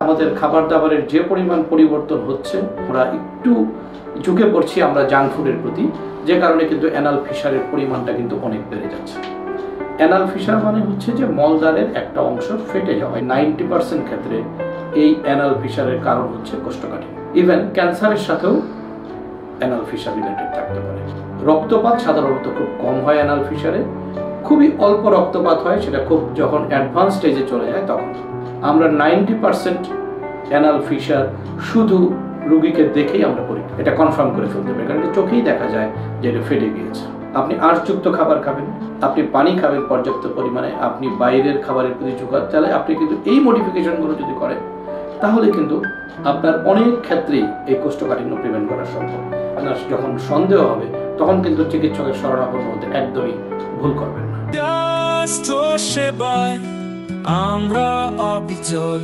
আমাদের খাবার দাবারের যে পরিমাণ পরিবর্তন হচ্ছে, আমরা একটু ঝুঁকে পড়ছি আমরা জাঙ্ক ফুডের প্রতি, যে কারণে কিন্তু অ্যানাল ফিশারের পরিমাণটা কিন্তু অনেক বেড়ে যাচ্ছে। অ্যানাল ফিশার মানে হচ্ছে যে মলদ্বারের একটা অংশ ফেটে যাওয়া। 90% ক্ষেত্রে এই অ্যানাল ফিশারের কারণ হচ্ছে কোষ্ঠকাঠিন্য। ইভেন ক্যান্সারের সাথেও অ্যানাল ফিশার রিলেটেড থাকতে পারে। রক্তপাত সাধারণত খুব কম হয় অ্যানাল ফিশারে, খুবই অল্প রক্তপাত হয়, সেটা খুব যখন অ্যাডভান্স স্টেজে চলে যায় তখন। আমরা 90% অ্যানাল ফিশার শুধু রোগীকে দেখেই আমরা করি, এটা কনফার্ম করে ফেলতে পারি, কারণ চোখেই দেখা যায় যে এটা ফেটে গিয়েছে। আপনি আঁশযুক্ত খাবার খাবেন, আপনি পানি খাবেন পর্যাপ্ত পরিমাণে, আপনি বাইরের খাবারের প্রতি ঝুঁকা, তাহলে আপনি কিন্তু এই মডিফিকেশনগুলো যদি করেন তাহলে কিন্তু আপনার অনেক ক্ষেত্রেই এই কোষ্ঠকাঠিন্য প্রিভেন্ট করা সম্ভব। আপনার যখন সন্দেহ হবে তখন কিন্তু চিকিৎসকের শরণাপন্ন হতে একদমই ভুল করবেন না। আমরা অবিচল।